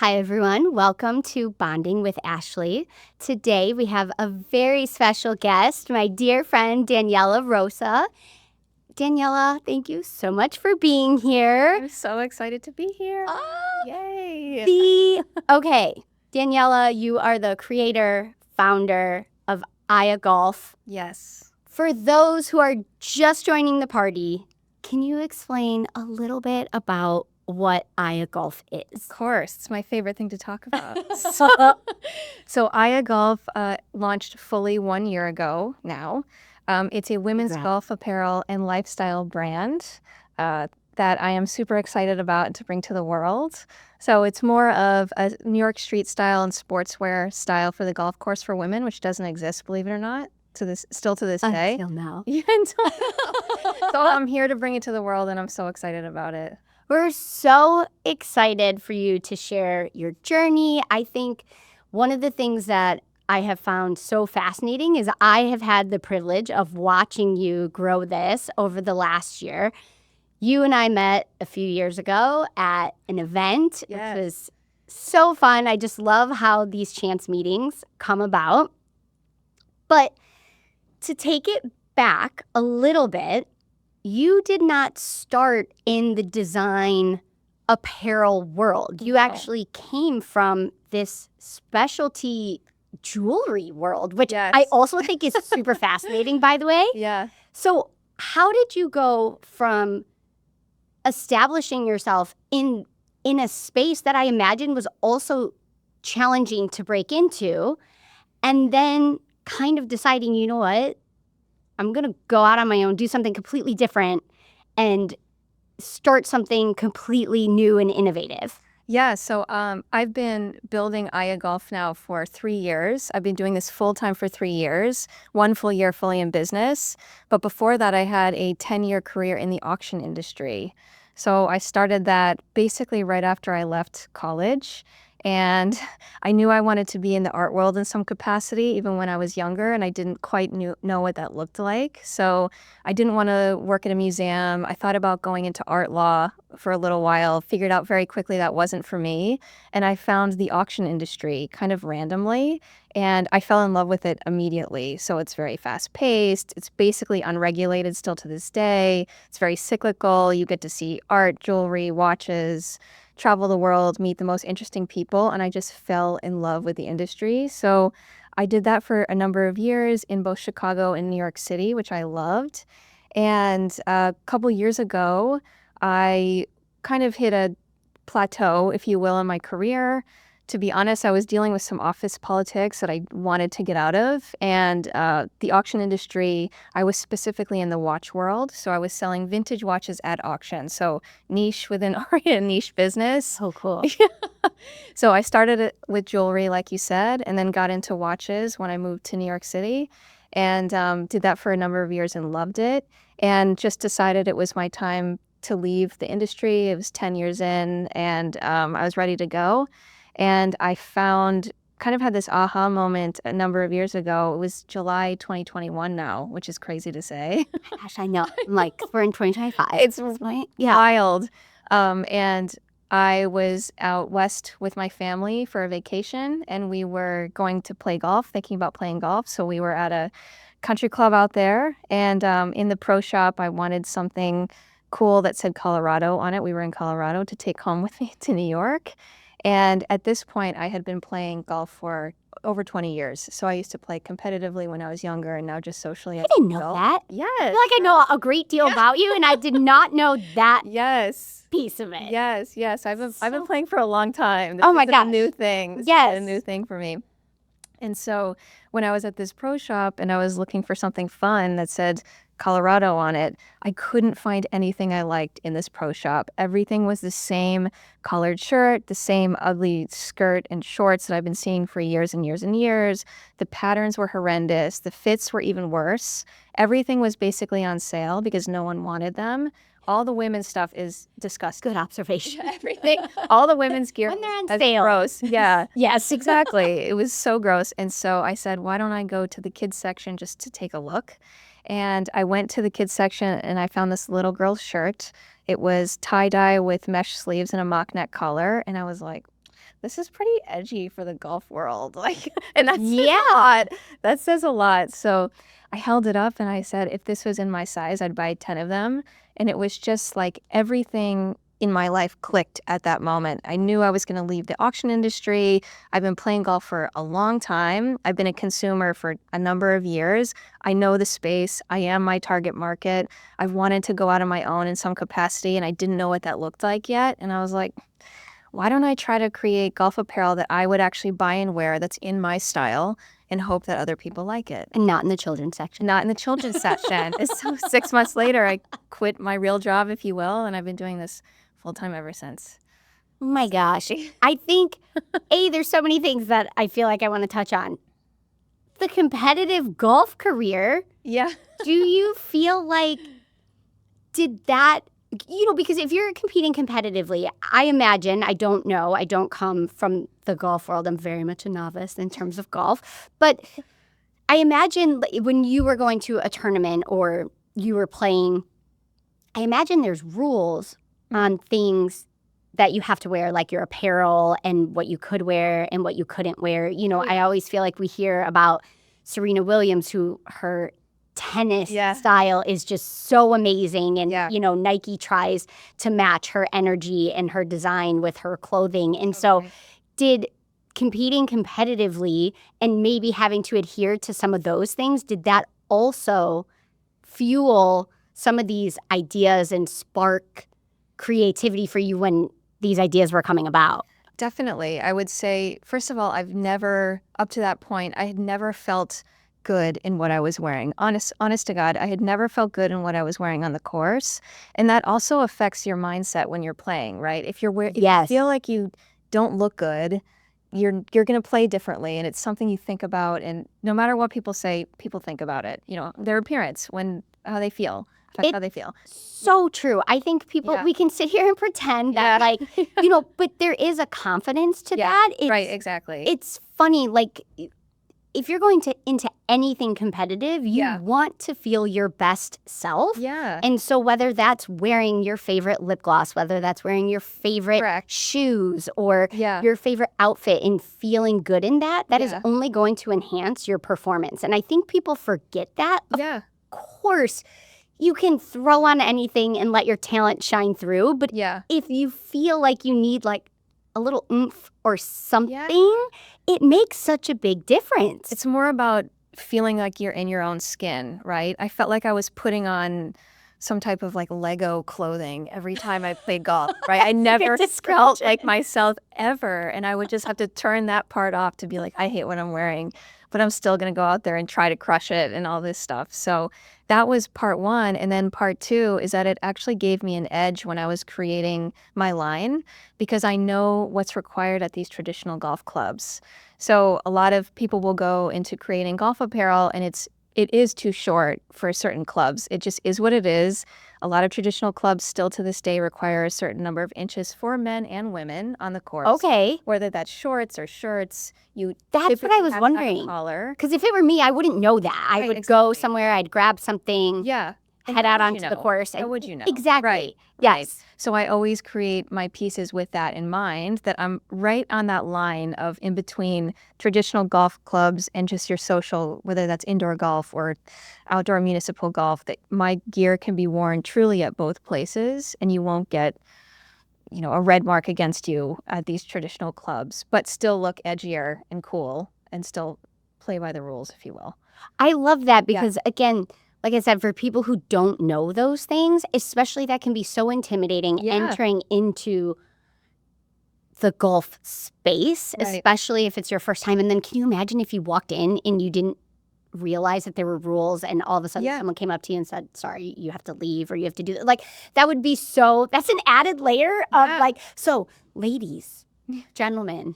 Hi, everyone. Welcome to Bonding with Ashley. Today, we have a very special guest, my dear friend, Daniella Rosa. Daniella, thank you so much for being here. I'm so excited to be here. Yay. Okay, Daniella, you are the creator, founder of AIEA Golf. Yes. For those who are just joining the party, can you explain a little bit about what AIEA Golf Of is? course. It's my favorite thing to talk about. So AIEA Golf launched fully 1 year ago now. It's a women's Congrats. golf apparel and lifestyle brand that I am super excited about to bring to the world. So it's more of a New York street style and sportswear style for the golf course for women, which doesn't exist, believe it or not, to this day. Until now. Yeah, until so I'm here to bring it to the world, and I'm so excited about it. We're so excited for you to share your journey. I think one of the things that I have found so fascinating is I have had the privilege of watching you grow this over the last year. You and I met a few years ago at an event. Yes. It was so fun. I just love how these chance meetings come about. But to take it back a little bit, you did not start in the design apparel world. You actually came from this specialty jewelry world, which Yes. I also think is super fascinating, by the way. Yeah. So how did you go from establishing yourself in a space that I imagine was also challenging to break into, and then kind of deciding, you know what, I'm going to go out on my own, do something completely different, and start something completely new and innovative? Yeah, so I've been building AIEA Golf now for 3 years. I've been doing this full-time for 3 years, 1 full year fully in business. But before that, I had a 10-year career in the auction industry. So I started that basically right after I left college. And I knew I wanted to be in the art world in some capacity, even when I was younger, and I didn't quite know what that looked like. So I didn't want to work at a museum. I thought about going into art law for a little while, figured out very quickly that wasn't for me. And I found the auction industry kind of randomly, and I fell in love with it immediately. So it's very fast paced. It's basically unregulated still to this day. It's very cyclical. You get to see art, jewelry, watches, travel the world, meet the most interesting people, and I just fell in love with the industry. So I did that for a number of years in both Chicago and New York City, which I loved. And a couple years ago, I kind of hit a plateau, if you will, in my career. To be honest, I was dealing with some office politics that I wanted to get out of. And the auction industry, I was specifically in the watch world. So I was selling vintage watches at auction. So niche within already a niche business. Oh, cool. So I started it with jewelry, like you said, and then got into watches when I moved to New York City, and did that for a number of years and loved it, and just decided it was my time to leave the industry. It was 10 years in, and I was ready to go. And I kind of had this aha moment a number of years ago. It was July 2021 now, which is crazy to say. Gosh, I know. I'm like, we're in 2025. It's right? Yeah. wild. And I was out west with my family for a vacation, and we were going to play golf, thinking about playing golf. So we were at a country club out there, and in the pro shop, I wanted something cool that said Colorado on it. We were in Colorado to take home with me to New York. And at this point, I had been playing golf for over 20 years. So I used to play competitively when I was younger, and now just socially. I didn't know that. Yes. I feel like I know a great deal about you, and I did not know that Yes. piece of it. Yes. I've been playing for a long time. This Oh my isn't gosh. a new thing. This Yes. is a new thing for me. And so when I was at this pro shop and I was looking for something fun that said Colorado on it, I couldn't find anything I liked in this pro shop. Everything was the same collared shirt, the same ugly skirt and shorts that I've been seeing for years and years and years. The patterns were horrendous. The fits were even worse. Everything was basically on sale because no one wanted them. All the women's stuff is disgusting. Good observation. Everything, all the women's gear When they're on is sale. gross. Yeah. Yes, Exactly. It was so gross. And so I said, why don't I go to the kids section just to take a look? And I went to the kids section and I found this little girl's shirt. It was tie-dye with mesh sleeves and a mock neck collar. And I was like, this is pretty edgy for the golf world. Like, and that says Yeah. a lot. That says a lot. So I held it up and I said, if this was in my size, I'd buy 10 of them. And it was just like everything in my life clicked at that moment. I knew I was going to leave the auction industry. I've been playing golf for a long time. I've been a consumer for a number of years. I know the space. I am my target market. I've wanted to go out on my own in some capacity, and I didn't know what that looked like yet. And I was like, why don't I try to create golf apparel that I would actually buy and wear that's in my style and hope that other people like it? And not in the children's section. Not in the children's section. And so 6 months later, I quit my real job, if you will, and I've been doing this full-time ever since. Oh my gosh. I think, there's so many things that I feel like I want to touch on. The competitive golf career, Yeah. do you feel like, did that, because if you're competing competitively, I imagine, I don't know, I don't come from the golf world. I'm very much a novice in terms of golf. But I imagine when you were going to a tournament or you were playing, I imagine there's rules on things that you have to wear, like your apparel and what you could wear and what you couldn't wear. I always feel like we hear about Serena Williams, who her tennis style is just so amazing. And, Nike tries to match her energy and her design with her clothing. And so did competing competitively and maybe having to adhere to some of those things, did that also fuel some of these ideas and spark creativity for you when these ideas were coming about? Definitely. I would say, first of all, I've never, up to that point, I had never felt good in what I was wearing. Honest to God, I had never felt good in what I was wearing on the course. And that also affects your mindset when you're playing, right? If you feel like you don't look good, you're going to play differently, and it's something you think about. And no matter what people say, people think about it. Their appearance, how they feel. How they feel. So true. I think people, we can sit here and pretend that but there is a confidence to that. Right, exactly. It's funny, like if you're going into anything competitive, you want to feel your best self. Yeah. And so whether that's wearing your favorite lip gloss, whether that's wearing your favorite shoes or your favorite outfit and feeling good in that is only going to enhance your performance. And I think people forget that. Of course, you can throw on anything and let your talent shine through. But if you feel like you need like a little oomph or something, it makes such a big difference. It's more about feeling like you're in your own skin, right? I felt like I was putting on some type of like Lego clothing every time I played golf, right? I never felt like myself ever. And I would just have to turn that part off to be like, I hate what I'm wearing, but I'm still going to go out there and try to crush it and all this stuff. So that was part one. And then part two is that it actually gave me an edge when I was creating my line, because I know what's required at these traditional golf clubs. So a lot of people will go into creating golf apparel, and it is too short for certain clubs. It just is what it is. A lot of traditional clubs still to this day require a certain number of inches for men and women on the course. Okay. Whether that's shorts or shirts. That's what I was wondering. Because if it were me, I wouldn't know that. I would go somewhere, I'd grab something. Yeah. Head out onto the course. How would you know? Exactly. Right. Yes. Right. So I always create my pieces with that in mind, that I'm right on that line of in between traditional golf clubs and just your social, whether that's indoor golf or outdoor municipal golf, that my gear can be worn truly at both places, and you won't get, a red mark against you at these traditional clubs, but still look edgier and cool and still play by the rules, if you will. I love that because, again, like I said, for people who don't know those things, especially that can be so intimidating entering into the golf space, especially if it's your first time. And then can you imagine if you walked in and you didn't realize that there were rules and all of a sudden someone came up to you and said, sorry, you have to leave or you have to do that. Like, that would be that's an added layer of so ladies, gentlemen,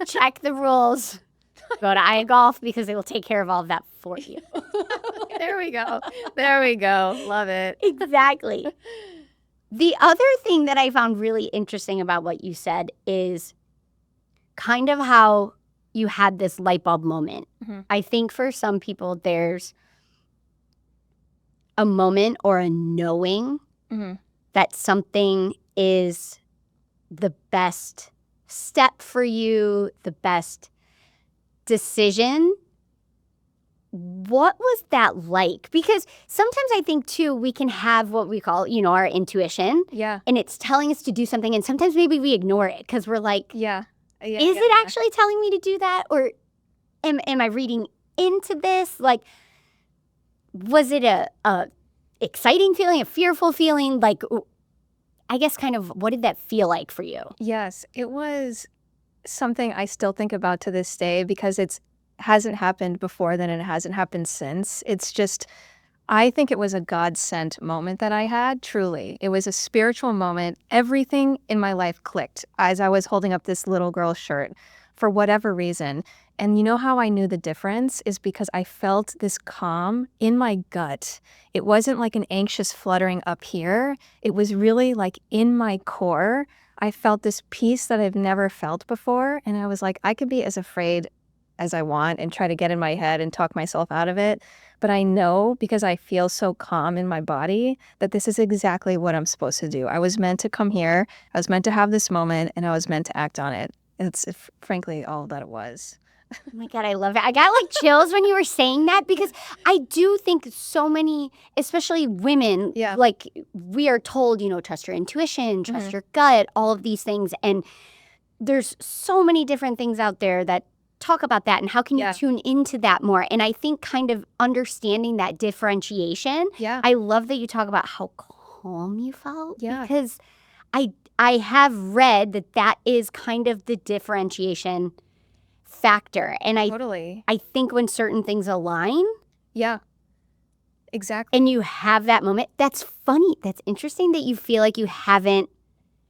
check the rules. Go to AIEA Golf because they will take care of all of that for you. There we go. There we go. Love it. Exactly. The other thing that I found really interesting about what you said is kind of how you had this light bulb moment. Mm-hmm. I think for some people there's a moment or a knowing that something is the best step for you, the best decision. What was that like? Because sometimes I think too, we can have what we call, our intuition. Yeah. And it's telling us to do something. And sometimes maybe we ignore it because we're like, Yeah. is it actually telling me to do that? Or am I reading into this? Like, was it a exciting feeling, a fearful feeling? Like, I guess kind of what did that feel like for you? Yes, it was something I still think about to this day because it hasn't happened before then and it hasn't happened since. It's just, I think it was a God-sent moment that I had, truly. It was a spiritual moment. Everything in my life clicked as I was holding up this little girl's shirt for whatever reason. And you know how I knew the difference is because I felt this calm in my gut. It wasn't like an anxious fluttering up here. It was really like in my core. I felt this peace that I've never felt before. And I was like, I could be as afraid as I want and try to get in my head and talk myself out of it. But I know because I feel so calm in my body that this is exactly what I'm supposed to do. I was meant to come here. I was meant to have this moment and I was meant to act on it. It's frankly all that it was. Oh my God, I love it. I got like chills when you were saying that because I do think so many, especially women, like we are told, trust your intuition, trust your gut, all of these things. And there's so many different things out there that talk about that and how can you tune into that more. And I think kind of understanding that differentiation. I love that you talk about how calm you felt because I have read that is kind of the differentiation factor. And I think when certain things align. Yeah, exactly. And you have that moment. That's funny. That's interesting that you feel like you haven't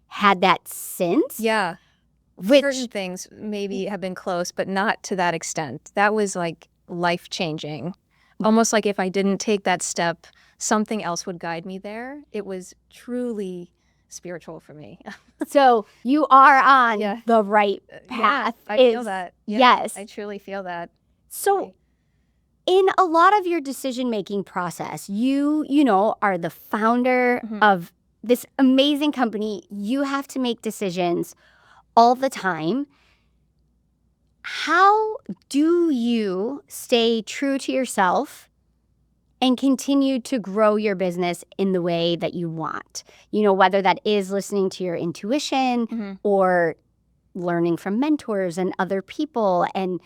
had that since. Yeah. Certain things maybe have been close, but not to that extent. That was like life-changing. Almost like if I didn't take that step, something else would guide me there. It was truly spiritual for me. So you are on the right path. I feel that. Yes. I truly feel that. So in a lot of your decision-making process, you are the founder of this amazing company. You have to make decisions all the time. How do you stay true to yourself and continue to grow your business in the way that you want? Whether that is listening to your intuition or learning from mentors and other people. And,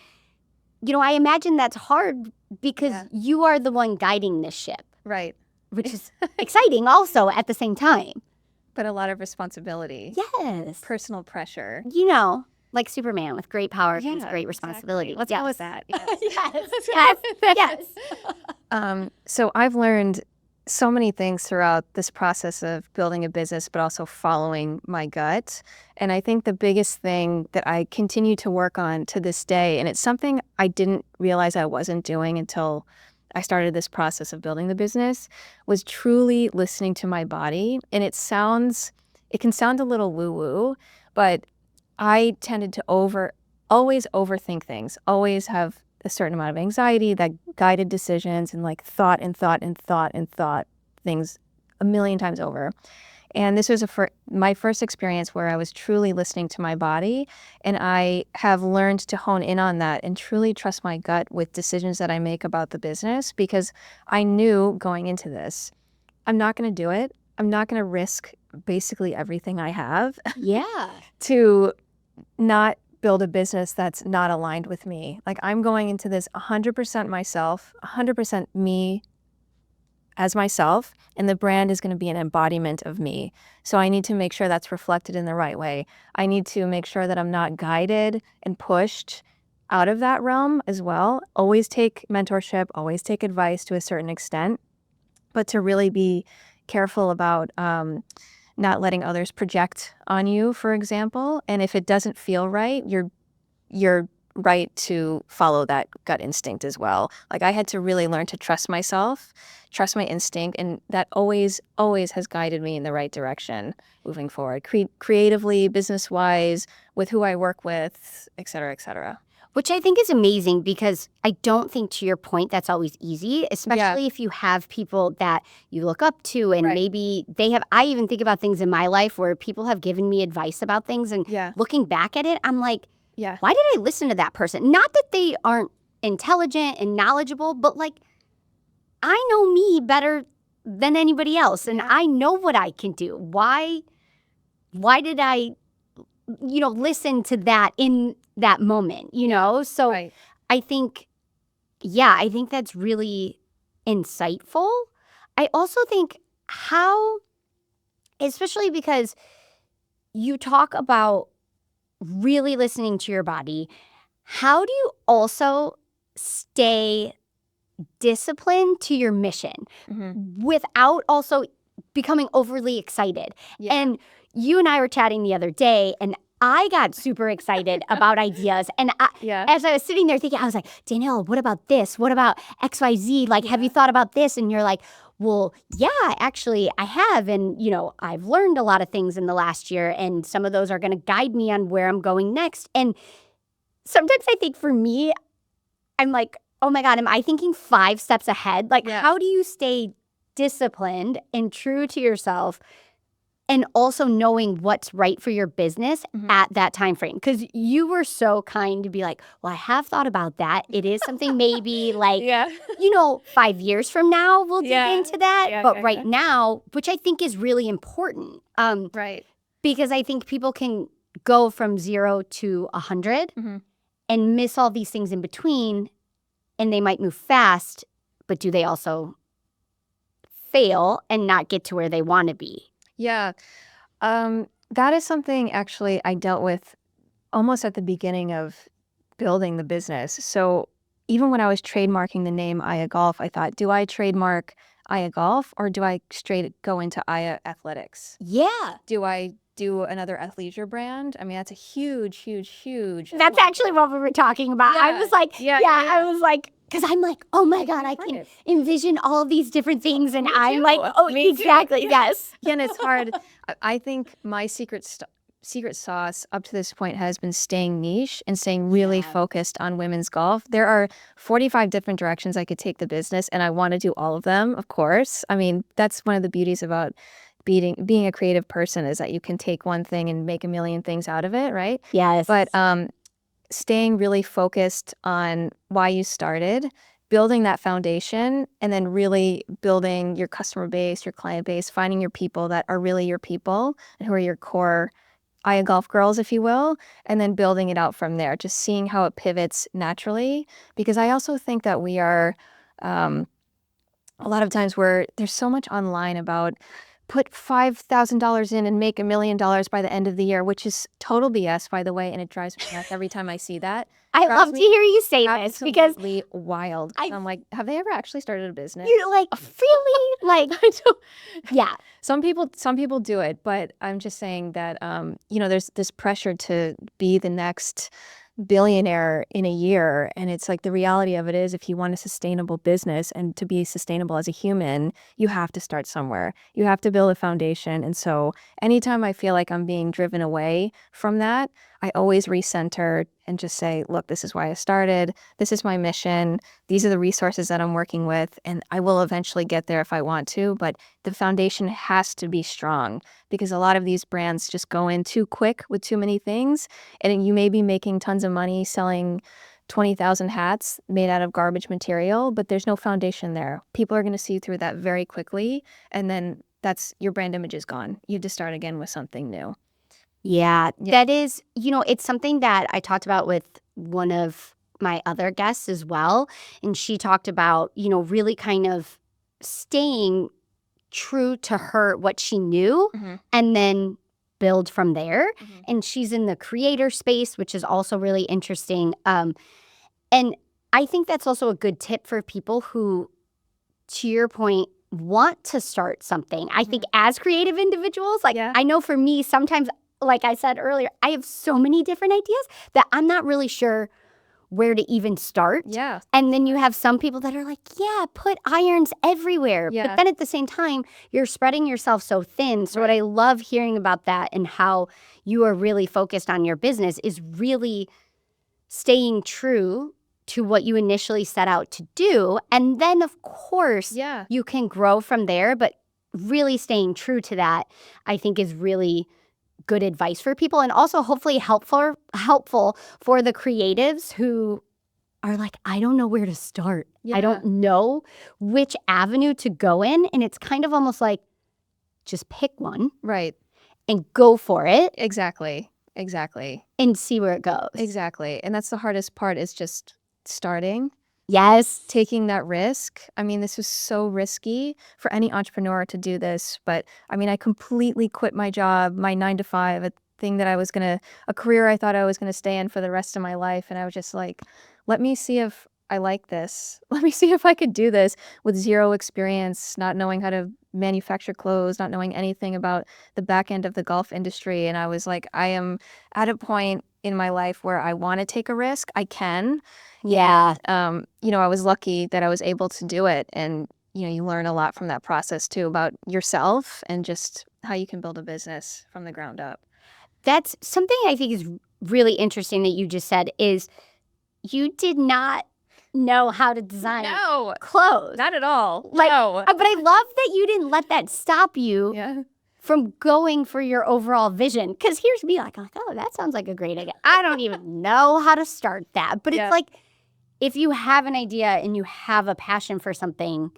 I imagine that's hard because you are the one guiding this ship. Right. Which is exciting also at the same time. But a lot of responsibility. Yes. Personal pressure. Like Superman, with great power comes great responsibility. Exactly. Let's go with that. Yes. So I've learned so many things throughout this process of building a business, but also following my gut. And I think the biggest thing that I continue to work on to this day, and it's something I didn't realize I wasn't doing until I started this process of building the business, was truly listening to my body. And it can sound a little woo-woo, but I tended to always overthink things, always have a certain amount of anxiety that guided decisions and like thought things a million times over. And this was my first experience where I was truly listening to my body. And I have learned to hone in on that and truly trust my gut with decisions that I make about the business, because I knew going into this, I'm not going to do it. I'm not going to risk basically everything I have to not build a business that's not aligned with me. Like, I'm going into this 100% myself, 100% me as myself, and the brand is going to be an embodiment of me. So I need to make sure that's reflected in the right way. I need to make sure that I'm not guided and pushed out of that realm as well. Always take mentorship, always take advice to a certain extent, but to really be careful about not letting others project on you, for example. And if it doesn't feel right, you're right to follow that gut instinct as well. Like, I had to really learn to trust myself, trust my instinct, and that always has guided me in the right direction moving forward, creatively, business-wise, with who I work with, et cetera, et cetera. Which I think is amazing because I don't think, to your point, that's always easy, especially if you have people that you look up to and maybe they have. I even think about things in my life where people have given me advice about things, and looking back at it, I'm like, why did I listen to that person? Not that they aren't intelligent and knowledgeable, but like, I know me better than anybody else, and I know what I can do. Why did I, listen to that in that moment, So I think, I think that's really insightful. I also think especially because you talk about really listening to your body, how do you also stay disciplined to your mission without also becoming overly excited? And you and I were chatting the other day, and I got super excited about ideas. And as I was sitting there thinking, I was like, Daniella, what about this? What about XYZ? Like, have you thought about this? And you're like, well, yeah, actually, I have. And, I've learned a lot of things in the last year, and some of those are going to guide me on where I'm going next. And sometimes I think for me, I'm like, oh my God, am I thinking 5 steps ahead? Like, how do you stay disciplined and true to yourself, and also knowing what's right for your business at that time frame? Because you were so kind to be like, well, I have thought about that. It is something maybe like, 5 years from now we'll dig into that. But right now, which I think is really important. Because I think people can go from 0 to 100 and miss all these things in between, and they might move fast, but do they also fail and not get to where they want to be? Yeah. That is something actually I dealt with almost at the beginning of building the business. So even when I was trademarking the name AIEA Golf, I thought, do I trademark AIEA Golf or do I straight go into AIEA Athletics? Yeah. Do I do another athleisure brand? I mean, that's a huge. That's actually what we were talking about. I was like, I was like, because I'm like, oh my God, I can envision all of these different things. And I'm like, oh, exactly. Yes. And it's hard. I think my secret sauce up to this point has been staying niche and staying really focused on women's golf. There are 45 different directions I could take the business, and I want to do all of them, of course. I mean, that's one of the beauties about being a creative person, is that you can take one thing and make a million things out of it, right? Yes. But staying really focused on why you started, building that foundation, and then really building your customer base, your client base, finding your people that are really your people and who are your core AIEA Golf girls, if you will, and then building it out from there, just seeing how it pivots naturally. Because I also think that we are, a lot of times there's so much online about put $5,000 in and make $1 million by the end of the year, which is total BS, by the way, and it drives me nuts every time I see that. I love to hear you say this because absolutely wild. I'm like, have they ever actually started a business? You're like, really? Like, I don't. Yeah. Some people do it, but I'm just saying that there's this pressure to be the next billionaire in a year, and it's like the reality of it is, if you want a sustainable business and to be sustainable as a human, you have to start somewhere. You have to build a foundation. And so anytime I feel like I'm being driven away from that, I always recenter and just say, look, this is why I started. This is my mission. These are the resources that I'm working with, and I will eventually get there if I want to. But the foundation has to be strong, because a lot of these brands just go in too quick with too many things. And you may be making tons of money selling 20,000 hats made out of garbage material, but there's no foundation there. People are going to see through that very quickly. And then your brand image is gone. You have to start again with something new. Yeah, that is, it's something that I talked about with one of my other guests as well. And she talked about, really kind of staying true to what she knew, and then build from there. And she's in the creator space, which is also really interesting. And I think that's also a good tip for people who, to your point, want to start something. I think as creative individuals, I know for me, sometimes, like I said earlier, I have so many different ideas that I'm not really sure where to even start. Yeah. And then you have some people that are like, yeah, put irons everywhere. Yeah. But then at the same time, you're spreading yourself so thin. So what I love hearing about that and how you are really focused on your business is really staying true to what you initially set out to do. And then, of course, you can grow from there. But really staying true to that, I think, is really good advice for people, and also hopefully helpful for the creatives who are like, I don't know where to start. I don't know which avenue to go in. And it's kind of almost like, just pick one. Right. And go for it. Exactly. And see where it goes. Exactly. And that's the hardest part, is just starting. Yes. Taking that risk. I mean, this was so risky for any entrepreneur to do this. But I mean, I completely quit my job, my 9-to-5, a career I thought I was going to stay in for the rest of my life. And I was just like, let me see if I like this. Let me see if I could do this with zero experience, not knowing how to manufacture clothes, not knowing anything about the back end of the golf industry. And I was like, I am at a point in my life where I want to take a risk. I can. Yeah. I was lucky that I was able to do it. And, you learn a lot from that process too, about yourself and just how you can build a business from the ground up. That's something I think is really interesting that you just said, is you did not know how to design clothes. Not at all. But No. I love that you didn't let that stop you from going for your overall vision. Because here's me like, oh, that sounds like a great idea. I don't even know how to start that. But it's like, if you have an idea and you have a passion for something,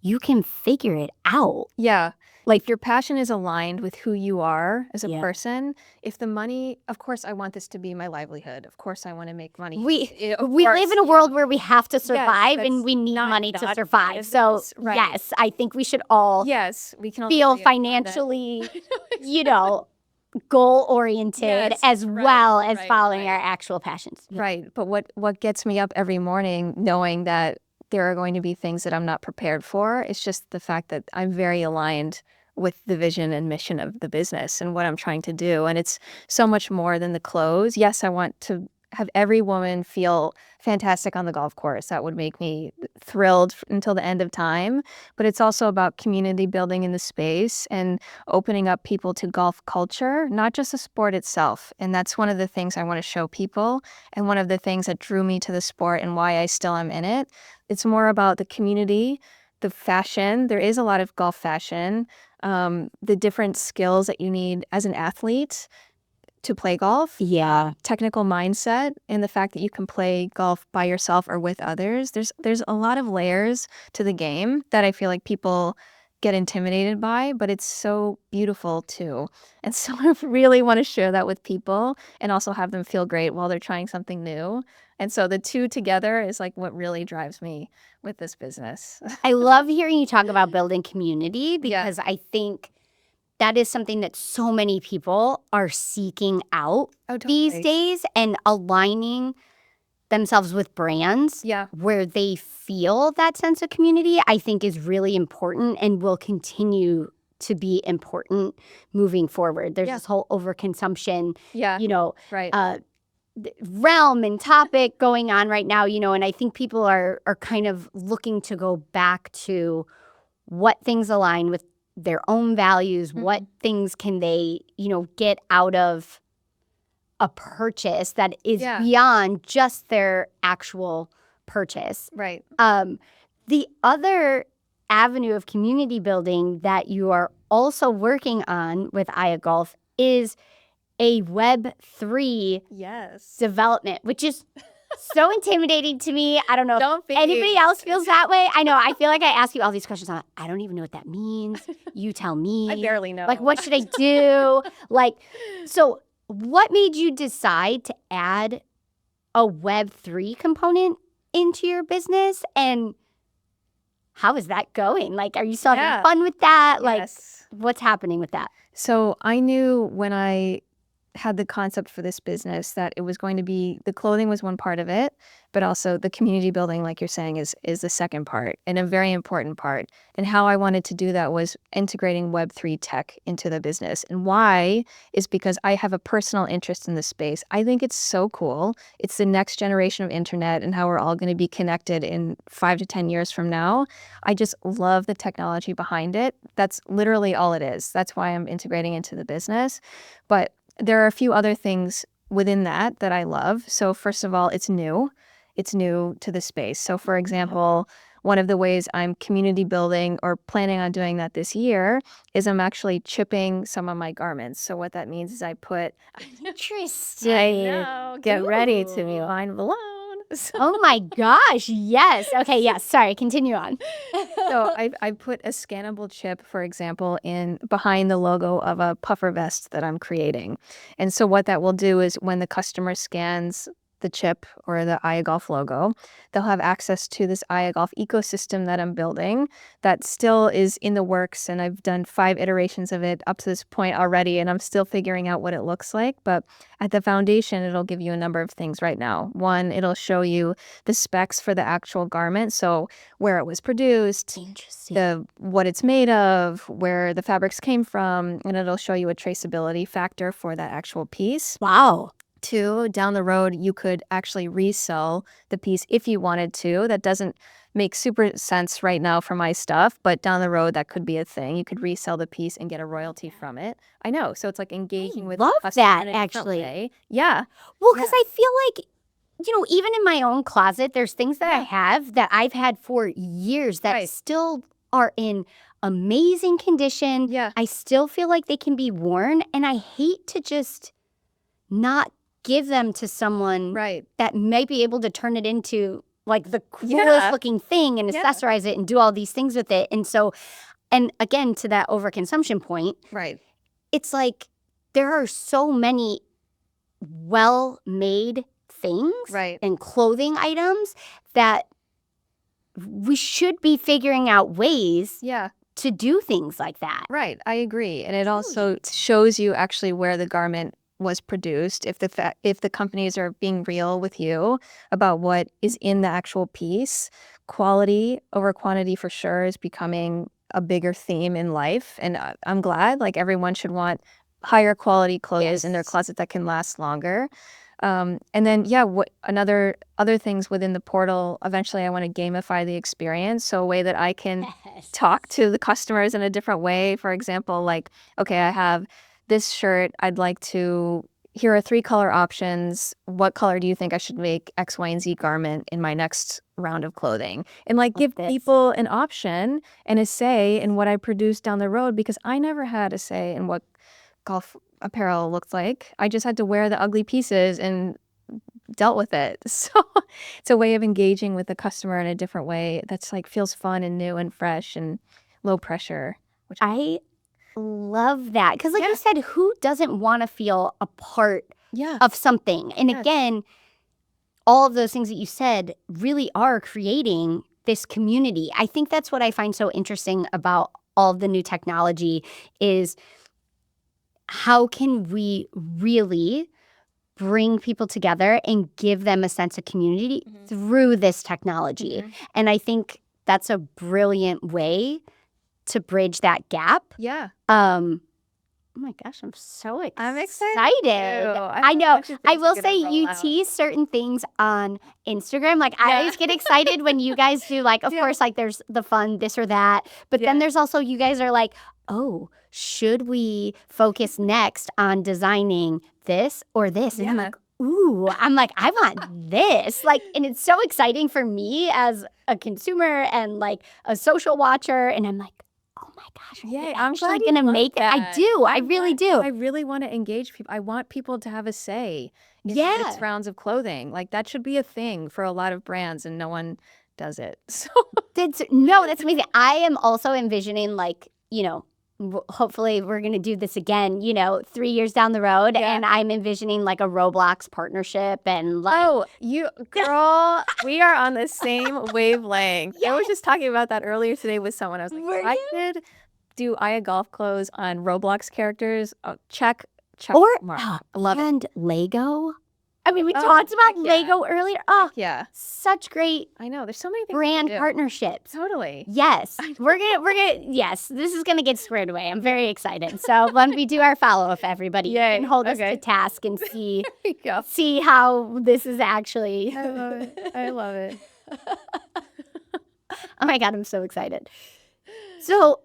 you can figure it out. Yeah. Like, if your passion is aligned with who you are as a person, if the money, of course, I want this to be my livelihood. Of course, I want to make money. We live in a world where we have to survive, and we need money to survive. So, yes, I think we should all we can all feel financially, goal-oriented as well as following our actual passions. Right. But what gets me up every morning, knowing that there are going to be things that I'm not prepared for, it's just the fact that I'm very aligned with the vision and mission of the business and what I'm trying to do. And it's so much more than the clothes. Yes, I want to have every woman feel fantastic on the golf course. That would make me thrilled until the end of time. But it's also about community building in the space and opening up people to golf culture, not just the sport itself. And that's one of the things I want to show people, and one of the things that drew me to the sport and why I still am in it. It's more about the community, the fashion. There is a lot of golf fashion, the different skills that you need as an athlete to play golf. Yeah. Technical mindset, and the fact that you can play golf by yourself or with others. There's a lot of layers to the game that I feel like people get intimidated by, but it's so beautiful too. And so I really want to share that with people and also have them feel great while they're trying something new. And so the two together is like what really drives me with this business. I love hearing you talk about building community, because I think that is something that so many people are seeking out these days, and aligning themselves with brands where they feel that sense of community, I think, is really important and will continue to be important moving forward. There's this whole overconsumption, realm and topic going on right now, and I think people are kind of looking to go back to what things align with their own values, what things can they, get out of a purchase that is beyond just their actual purchase. Right. The other avenue of community building that you are also working on with AIEA Golf is a Web3 development, which is so intimidating to me. I don't know if anybody else feels that way. I know. I feel like I ask you all these questions. I don't even know what that means. You tell me. I barely know. Like, what should I do? So what made you decide to add a Web3 component into your business? And how is that going? Like, are you still having fun with that? Like, what's happening with that? So I knew when I had the concept for this business that it was going to be, the clothing was one part of it, but also the community building, like you're saying, is the second part, and a very important part. And how I wanted to do that was integrating Web3 tech into the business. And why is because I have a personal interest in this space. I think it's so cool. It's the next generation of internet and how we're all going to be connected in 5 to 10 years from now. I just love the technology behind it. That's literally all it is. That's why I'm integrating into the business. But there are a few other things within that I love. So first of all, it's new. It's new to the space. So for example, one of the ways I'm community building or planning on doing that this year is I'm actually chipping some of my garments. So what that means is I put Interesting. get ready to be Ooh. mind blown. Oh my gosh, yes. Okay, yes. Sorry, continue on. So I put a scannable chip, for example, in behind the logo of a puffer vest that I'm creating. And so what that will do is when the customer scans the chip or the AIEA Golf logo, they'll have access to this AIEA Golf ecosystem that I'm building that still is in the works. And I've done 5 iterations of it up to this point already, and I'm still figuring out what it looks like. But at the foundation, it'll give you a number of things right now. One, it'll show you the specs for the actual garment. So where it was produced, Interesting. what it's made of, where the fabrics came from, and it'll show you a traceability factor for that actual piece. Wow. 2, down the road, you could actually resell the piece if you wanted to. That doesn't make super sense right now for my stuff, but down the road, that could be a thing. You could resell the piece and get a royalty from it. I know. So it's like engaging with the love customer that, in a different actually. way. Yeah. Well, because I feel like, even in my own closet, there's things that I have that I've had for years that Right. still are in amazing condition. Yeah. I still feel like they can be worn, and I hate to just not give them to someone Right. that may be able to turn it into like the coolest Yeah. looking thing and Yeah. accessorize it and do all these things with it. And so, and again, to that overconsumption point, Right. it's like there are so many well-made things Right. and clothing items that we should be figuring out ways Yeah. to do things like that. Right. I agree. And it also shows you actually where the garment was produced, if the companies are being real with you about what is in the actual piece. Quality over quantity for sure is becoming a bigger theme in life, and I'm glad. Like, everyone should want higher quality clothes in their Yes. closet that can last longer. And then what other things within the portal, eventually I want to gamify the experience, so a way that I can talk to the customers in a different way. For example, like, okay, I have this shirt, here are 3 color options. What color do you think I should make X, Y, and Z garment in my next round of clothing? And like, give this. people an option and a say in what I produce down the road, because I never had a say in what golf apparel looked like. I just had to wear the ugly pieces and dealt with it. So it's a way of engaging with the customer in a different way that's like feels fun and new and fresh and low pressure. Which I love that. Because like Yeah. you said, who doesn't want to feel a part yeah. of something? And Yes. again, all of those things that you said really are creating this community. I think that's what I find so interesting about all of the new technology is how can we really bring people together and give them a sense of community through this technology? And I think that's a brilliant way to bridge that gap. Yeah. Oh my gosh, I'm so excited. I'm excited too. I have a know. bunch of I things will are say gonna you roll out. tease certain things on Instagram. Like I Yeah. always get excited when you guys do like, of Yeah. course, like there's the fun, this or that. But then Yeah. there's also you guys are like, oh, should we focus next on designing this or this? And I'm Yeah. like, ooh, I want this. Like, and it's so exciting for me as a consumer and like a social watcher. And I'm like, oh my gosh, Yay, I'm I'm actually glad you gonna love make it. I that. do. I really do. I really want to engage people. I want people to have a say in Yeah. next rounds of clothing. Like, that should be a thing for a lot of brands, and no one does it. So That's amazing. I am also envisioning like, hopefully we're going to do this again, 3 years down the road. Yeah. And I'm envisioning like a Roblox partnership and like, oh, you girl, we are on the same wavelength. I was just talking about that earlier today with someone. I was like, Were I could do AIEA Golf clothes on Roblox characters. Check or mark. Love it. and Lego. I mean, we Oh, talked about heck yeah. Lego earlier. Oh, Yeah, such great I know. There's so many things brand to do. partnerships. Totally. Yes, we're gonna. Yes, this is gonna get squared away. I'm very excited. So when we do our follow up, everybody, you Yay. can hold us Okay. to task and see There you go. see how this is actually. I love it. I love it. Oh my God, I'm so excited. So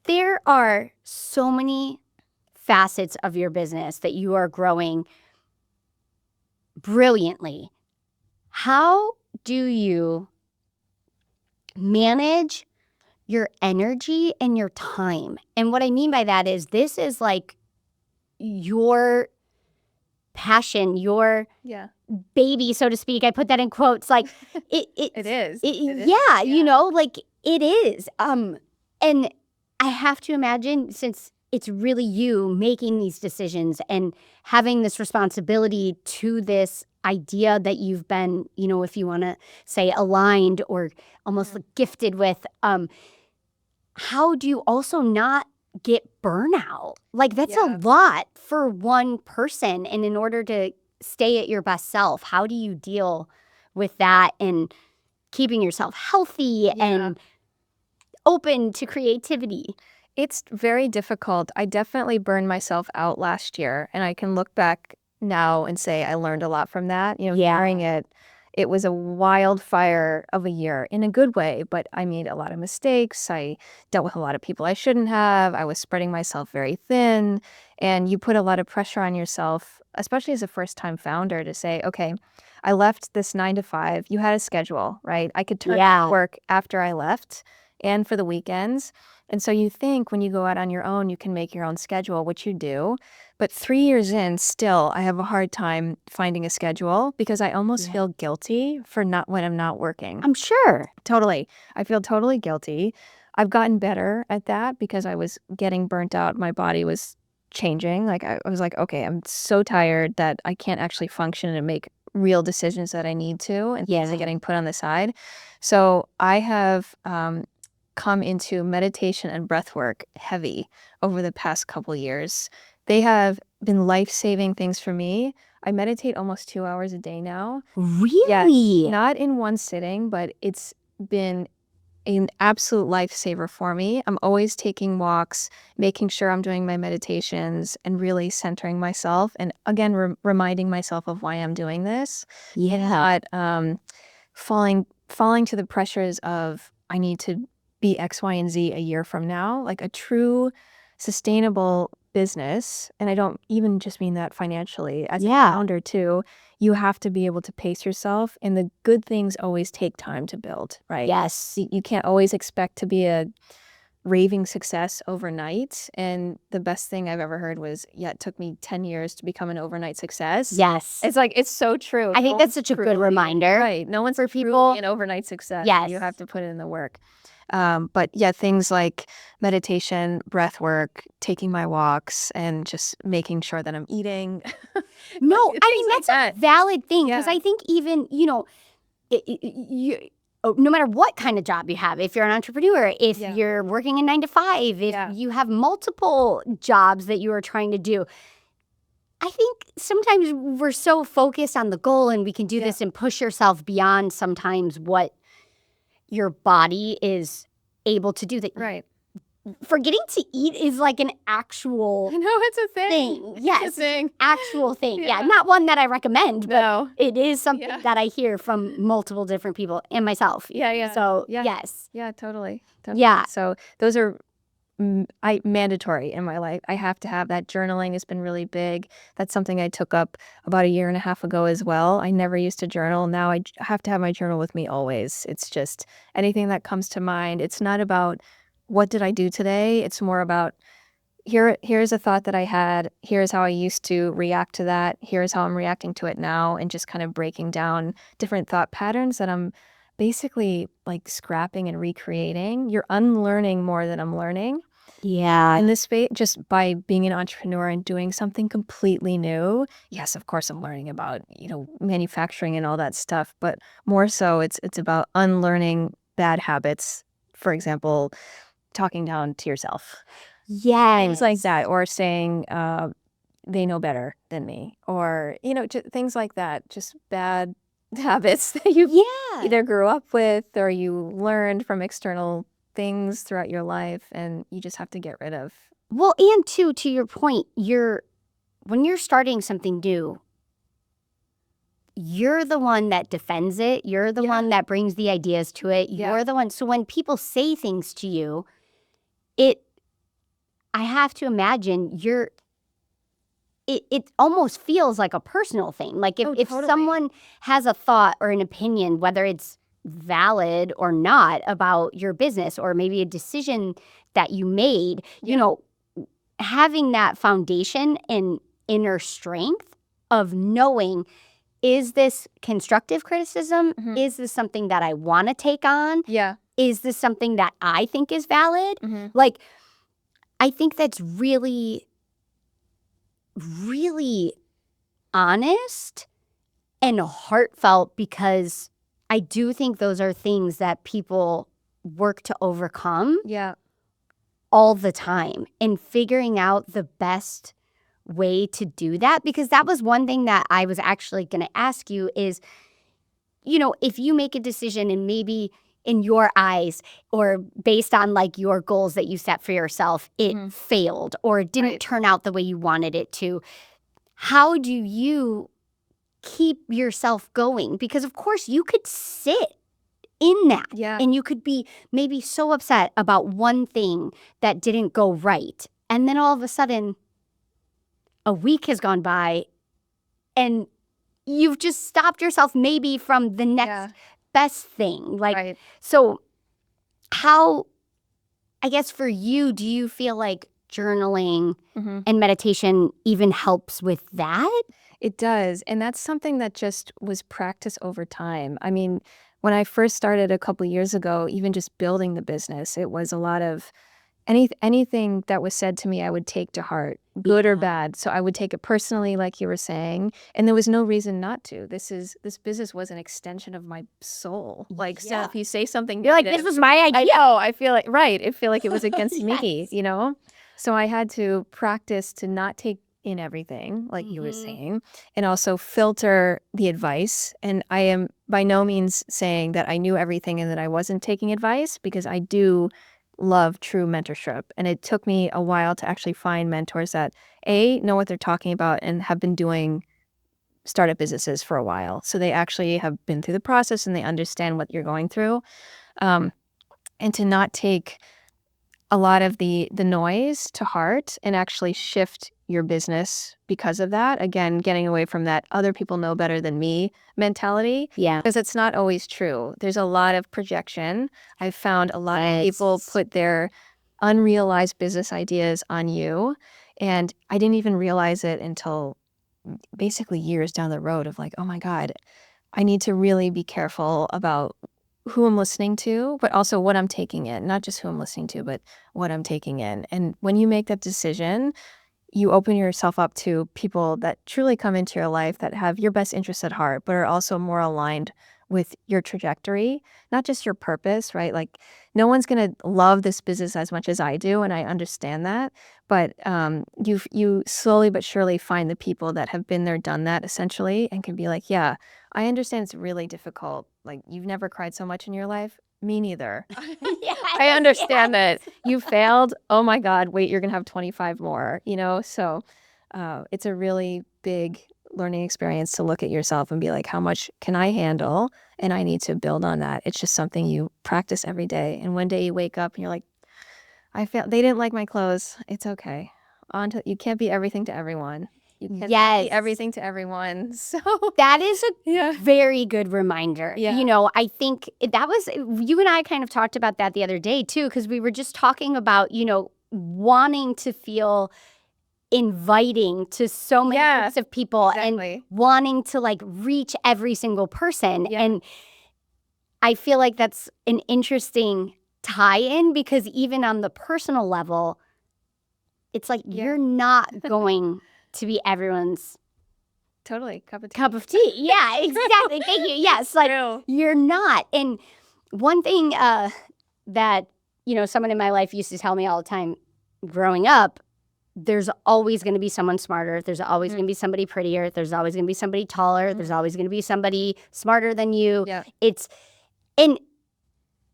there are so many facets of your business that you are growing brilliantly. How do you manage your energy and your time? And what I mean by that is this is like your passion, your baby, so to speak. I put that in quotes. Like it is. yeah, you know, like it is. And I have to imagine, since it's really you making these decisions and having this responsibility to this idea that you've been, you know, if you want to say aligned or almost like gifted with, how do you also not get burnout? Like that's a lot for one person. And in order to stay at your best self, how do you deal with that and keeping yourself healthy and open to creativity? It's very difficult. I definitely burned myself out last year, and I can look back now and say I learned a lot from that. You know, during it was a wildfire of a year in a good way, but I made a lot of mistakes. I dealt with a lot of people I shouldn't have. I was spreading myself very thin, and you put a lot of pressure on yourself, especially as a first-time founder, to say, okay, I left this 9 to 5. You had a schedule, right? I could turn to work after I left and for the weekends. And so you think when you go out on your own, you can make your own schedule, which you do. But 3 years in, still, I have a hard time finding a schedule because I almost feel guilty for not when I'm not working. I'm sure. Totally. I feel totally guilty. I've gotten better at that because I was getting burnt out. My body was changing. Like I was like, okay, I'm so tired that I can't actually function and make real decisions that I need to, and things are getting put on the side. So I have come into meditation and breath work heavy over the past couple years. They have been life-saving things for me. I meditate almost 2 hours a day now. Really? Yes, not in one sitting, but it's been an absolute lifesaver for me. I'm always taking walks, making sure I'm doing my meditations and really centering myself. And again, reminding myself of why I'm doing this. Yeah. Not falling to the pressures of I need to be X, Y, and Z a year from now. Like a true sustainable business, and I don't even just mean that financially, as a founder too, you have to be able to pace yourself, and the good things always take time to build, right? Yes. You can't always expect to be a raving success overnight, and the best thing I've ever heard was, it took me 10 years to become an overnight success. Yes. It's like, it's so true. I think that's such a good reminder. Right. No one's for people. An overnight success. Yes. You have to put in the work. But things like meditation, breath work, taking my walks, and just making sure that I'm eating. No, I mean, that's a valid thing, because I think even, you know, no matter what kind of job you have, if you're an entrepreneur, if you're working a 9 to 5, if you have multiple jobs that you are trying to do, I think sometimes we're so focused on the goal, and we can do this and push yourself beyond sometimes what your body is able to do. That forgetting to eat is like an actual it's a thing. Yes, it's a thing. Actual thing. Yeah, not one that I recommend, but No. it is something that I hear from multiple different people and myself. So yes. Yeah, totally. Yeah. So those are mandatory in my life. I have to have that. Journaling has been really big. That's something I took up about 1.5 years ago as well. I never used to journal. Now I have to have my journal with me always. It's just anything that comes to mind. It's not about what did I do today. It's more about here's a thought that I had. Here's how I used to react to that. Here's how I'm reacting to it now, and just kind of breaking down different thought patterns that I'm basically like scrapping and recreating. You're unlearning more than I'm learning. Yeah. In this space, just by being an entrepreneur and doing something completely new. Yes, of course I'm learning about, manufacturing and all that stuff, but more so it's about unlearning bad habits. For example, talking down to yourself. Yes. Things like that, or saying they know better than me, or, things like that, just bad habits that you either grew up with or you learned from external things throughout your life, and you just have to get rid of. Well, and to your point, when you're starting something new, you're the one that defends it. You're the one that brings the ideas to it. You're the one. So when people say things to you, I have to imagine it almost feels like a personal thing. Like if totally. someone has a thought or an opinion, whether it's valid or not about your business or maybe a decision that you made, you know, having that foundation and inner strength of knowing, is this constructive criticism? Mhm. Is this something that I want to take on? Yeah. Is this something that I think is valid? Mhm. Like, I think that's really, really honest and heartfelt, because I do think those are things that people work to overcome Yeah. all the time, and figuring out the best way to do that. Because that was one thing that I was actually going to ask you is, you know, if you make a decision and maybe in your eyes or based on like your goals that you set for yourself, it failed or it didn't turn out the way you wanted it to, how do you keep yourself going? Because of course you could sit in that and you could be maybe so upset about one thing that didn't go right, and then all of a sudden a week has gone by and you've just stopped yourself maybe from the next best thing. Like, so how, I guess for you, do you feel like journaling and meditation even helps with that? It does. And that's something that just was practice over time. I mean, when I first started a couple years ago, even just building the business, it was a lot of anything that was said to me, I would take to heart, good or bad. So I would take it personally, like you were saying, and there was no reason not to. This business was an extension of my soul. Like, so if you say something, you're like, this was my idea. I feel like, I feel like it was against me, you know? So I had to practice to not take in everything, like you were saying, and also filter the advice. And I am by no means saying that I knew everything and that I wasn't taking advice, because I do love true mentorship. And it took me a while to actually find mentors that know what they're talking about and have been doing startup businesses for a while. So they actually have been through the process and they understand what you're going through. And to not take a lot of the noise to heart and actually shift your business because of that. Again, getting away from that other people know better than me mentality. Yeah. Because it's not always true. There's a lot of projection. I've found a lot of people put their unrealized business ideas on you. And I didn't even realize it until basically years down the road of like, oh my God, I need to really be careful about who I'm listening to, but also what I'm taking in. Not just who I'm listening to, but what I'm taking in. And when you make that decision, you open yourself up to people that truly come into your life that have your best interests at heart, but are also more aligned with your trajectory, not just your purpose, right? Like, no one's going to love this business as much as I do, and I understand that. But you slowly but surely find the people that have been there, done that, essentially, and can be like, yeah, I understand it's really difficult. Like, you've never cried so much in your life. Me neither. I understand that you failed. Oh my God, wait, you're going to have 25 more, you know? So it's a really big learning experience to look at yourself and be like, how much can I handle? And I need to build on that. It's just something you practice every day. And one day you wake up and you're like, I failed. They didn't like my clothes. It's okay. You can't be everything to everyone. You can't be everything to everyone. So that is a very good reminder. Yeah. You know, I think that was, you and I kind of talked about that the other day too, because we were just talking about, you know, wanting to feel inviting to so many groups of people and wanting to like reach every single person. And I feel like that's an interesting tie-in, because even on the personal level, it's like you're not going to be everyone's totally cup of tea. Yeah, exactly. Thank you. Yes, like you're not. And one thing that, you know, someone in my life used to tell me all the time growing up, there's always going to be someone smarter. There's always going to be somebody prettier. There's always going to be somebody taller. There's always going to be somebody smarter than you. Yeah. And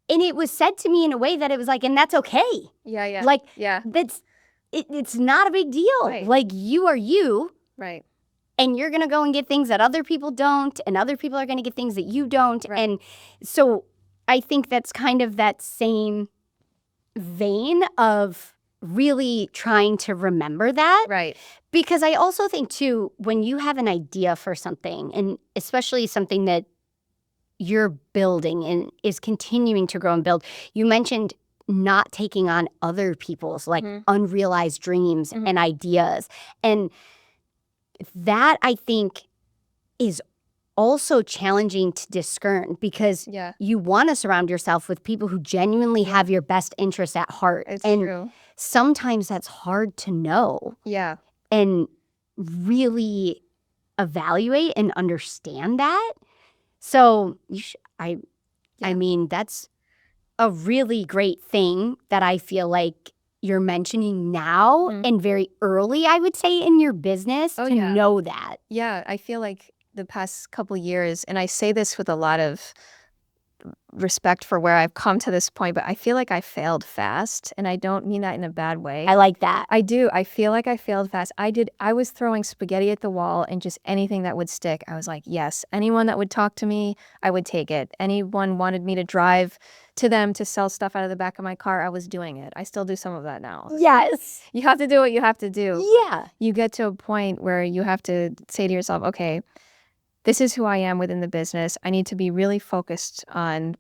it was said to me in a way that it was like, and that's okay. Yeah. Like, it's not a big deal. Right. Like, you are you. Right. And you're going to go and get things that other people don't, and other people are going to get things that you don't. Right. And so I think that's kind of that same vein of really trying to remember that. Right. Because I also think, too, when you have an idea for something, and especially something that you're building and is continuing to grow and build, you mentioned not taking on other people's like unrealized dreams and ideas. And that, I think, is also challenging to discern, because you want to surround yourself with people who genuinely have your best interests at heart. It's and true. Sometimes that's hard to know Yeah. and really evaluate and understand that. So I mean, that's a really great thing that I feel like you're mentioning now and very early, I would say, in your business to know that. Yeah, I feel like the past couple years, and I say this with a lot of respect for where I've come to this point, but I feel like I failed fast, and I don't mean that in a bad way. I like that. I do. I feel like I failed fast. I was throwing spaghetti at the wall, and just anything that would stick, I was like, yes. Anyone that would talk to me, I would take it. Anyone wanted me to drive to them to sell stuff out of the back of my car, I was doing it. I still do some of that now. Yes. You have to do what you have to do. Yeah. You get to a point where you have to say to yourself, okay, this is who I am within the business. I need to be really focused on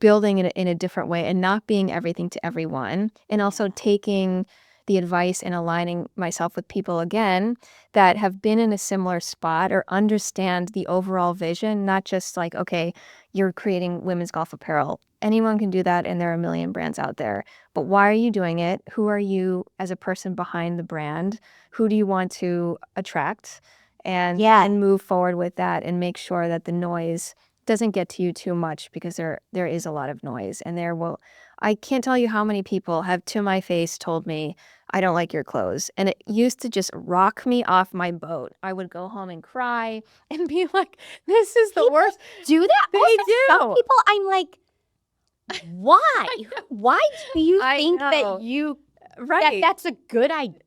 building it in a different way and not being everything to everyone, and also taking the advice and aligning myself with people again that have been in a similar spot or understand the overall vision, not just like, okay, you're creating women's golf apparel. Anyone can do that, and there are a million brands out there. But why are you doing it? Who are you as a person behind the brand? Who do you want to attract? And move forward with that, and make sure that the noise doesn't get to you too much, because there is a lot of noise, and I can't tell you how many people have to my face told me, I don't like your clothes. And it used to just rock me off my boat. I would go home and cry and be like, this is the worst. Do that? They Also, do. Some people, I'm like, why? Why do you think know. that you Right. that's a good idea?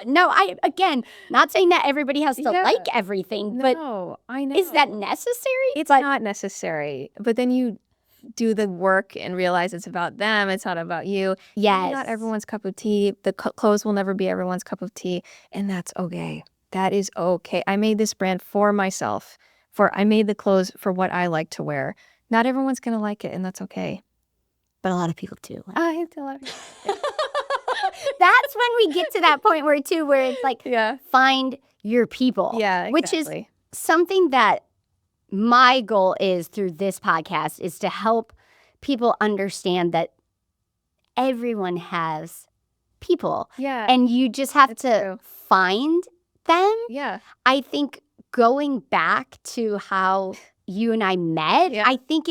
No, again, not saying that everybody has to like everything, but No, I know. is that necessary? It's not necessary. But then you do the work and realize it's about them. It's not about you. Yes. Not everyone's cup of tea. The clothes will never be everyone's cup of tea. And that's okay. That is okay. I made this brand for myself. I made the clothes for what I like to wear. Not everyone's going to like it, and that's okay. But a lot of people do. I do love it. That's when we get to that point where it's like, find your people. Yeah, exactly. Which is something that my goal is through this podcast, is to help people understand that everyone has people. Yeah. And you just have to find them. Yeah. I think going back to how you and I met, I think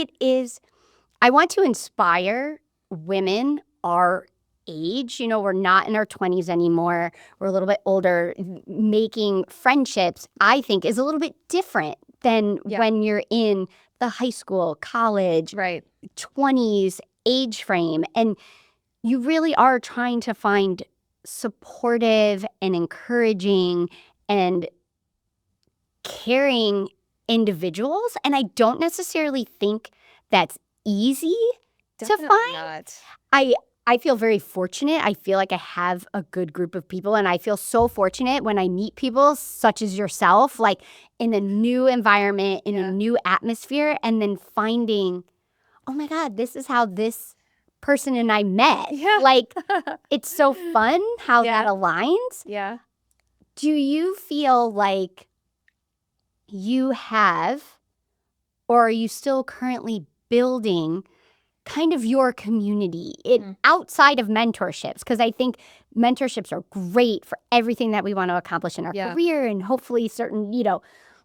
I want to inspire women our age. We're not in our 20s anymore. We're a little bit older. Making friendships, I think, is a little bit different than when you're in the high school, college, 20s age frame. And you really are trying to find supportive and encouraging and caring individuals. And I don't necessarily think that's easy to find. Not. I feel very fortunate. I feel like I have a good group of people, and I feel so fortunate when I meet people such as yourself, like in a new environment, in a new atmosphere, and then finding, oh my God, this is how this person and I met. Yeah. Like, it's so fun how that aligns. Yeah. Do you feel like you have, or are you still currently building kind of your community outside of mentorships? Because I think mentorships are great for everything that we want to accomplish in our career, and hopefully certain,